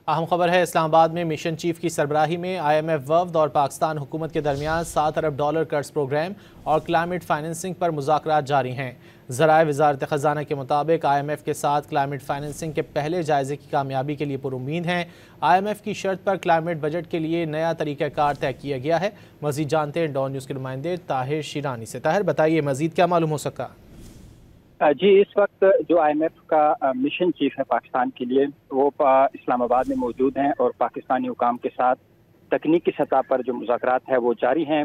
اہم خبر ہے اسلام آباد میں مشن چیف کی سربراہی میں IMF وفد اور پاکستان حکومت کے درمیان $7 ارب قرض پروگرام اور کلائمیٹ فائننسنگ پر مذاکرات جاری ہیں۔ ذرائع وزارت خزانہ کے مطابق IMF کے ساتھ کلائمیٹ فائننسنگ کے پہلے جائزے کی کامیابی کے لیے پر امید ہیں۔ IMF کی شرط پر کلائمیٹ بجٹ کے لیے نیا طریقہ کار طے کیا گیا ہے۔ مزید جانتے ہیں ڈان نیوز کے نمائندے طاہر شیرانی سے۔ طاہر بتائیے مزید کیا معلوم ہو سکا؟ جی، اس وقت جو IMF کا مشن چیف ہے پاکستان کے لیے وہ اسلام آباد میں موجود ہیں اور پاکستانی حکام کے ساتھ تکنیکی سطح پر جو مذاکرات ہے وہ جاری ہیں،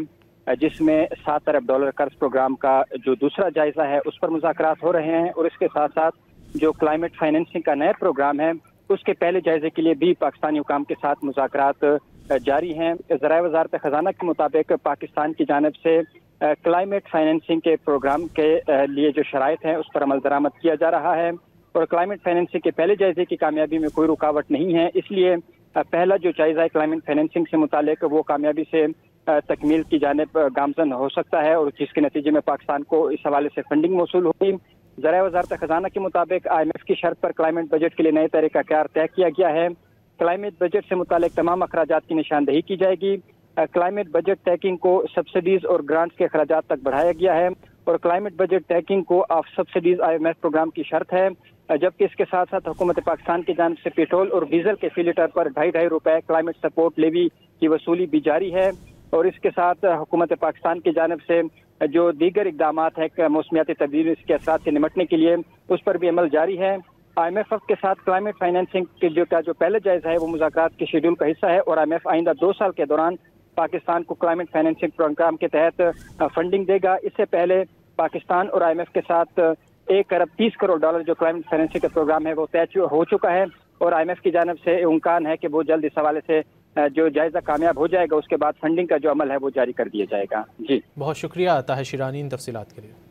جس میں $7 ارب قرض پروگرام کا جو دوسرا جائزہ ہے اس پر مذاکرات ہو رہے ہیں، اور اس کے ساتھ ساتھ جو کلائمیٹ فائننسنگ کا نیا پروگرام ہے اس کے پہلے جائزے کے لیے بھی پاکستانی حکام کے ساتھ مذاکرات جاری ہیں۔ ذرائع وزارت خزانہ کے مطابق پاکستان کی جانب سے کلائمیٹ فائننسنگ کے پروگرام کے لیے جو شرائط ہیں اس پر عمل درآمد کیا جا رہا ہے، اور کلائمیٹ فائننسنگ کے پہلے جائزے کی کامیابی میں کوئی رکاوٹ نہیں ہے، اس لیے پہلا جو جائزہ ہے کلائمیٹ فائننسنگ سے متعلق وہ کامیابی سے تکمیل کی جانب گامزن ہو سکتا ہے، اور جس کے نتیجے میں پاکستان کو اس حوالے سے فنڈنگ موصول ہوگی۔ ذرائع وزارت خزانہ کے مطابق IMF کی شرط پر کلائمیٹ بجٹ کے لیے نئے طریقہ کار طے کیا گیا ہے۔ کلائمیٹ بجٹ سے متعلق تمام اخراجات کی نشاندہی کی جائے گی۔ کلائمیٹ بجٹ ٹیکنگ کو سبسڈیز اور گرانٹس کے اخراجات تک بڑھایا گیا ہے، اور کلائمیٹ بجٹ ٹیکنگ کو آف سبسڈیز IMF پروگرام کی شرط ہے، جبکہ اس کے ساتھ ساتھ حکومت پاکستان کی جانب سے پیٹرول اور ڈیزل کے فی لیٹر پر $2.5 کلائمیٹ سپورٹ لیوی کی وصولی بھی جاری ہے، اور اس کے ساتھ حکومت پاکستان کی جانب سے جو دیگر اقدامات ہیں موسمیاتی تبدیلی کے اثرات سے نمٹنے کے لیے اس پر بھی عمل جاری ہے۔ IMF کے ساتھ کلائمیٹ فائننسنگ کے جو پہلا جائزہ ہے وہ مذاکرات کے شیڈول کا حصہ ہے، اور IMF آئندہ 2 سال کے دوران پاکستان کو کلائمیٹ فائننسنگ پروگرام کے تحت فنڈنگ دے گا۔ اس سے پہلے پاکستان اور IMF کے ساتھ $1 ارب 30 کروڑ جو کلائمیٹ فائننسنگ کا پروگرام ہے وہ طے ہو چکا ہے، اور IMF کی جانب سے امکان ہے کہ بہت جلد اس حوالے سے جو جائزہ کامیاب ہو جائے گا اس کے بعد فنڈنگ کا جو عمل ہے وہ جاری کر دیا جائے گا۔ جی بہت شکریہ طاہر شیرانی ان تفصیلات کے لیے۔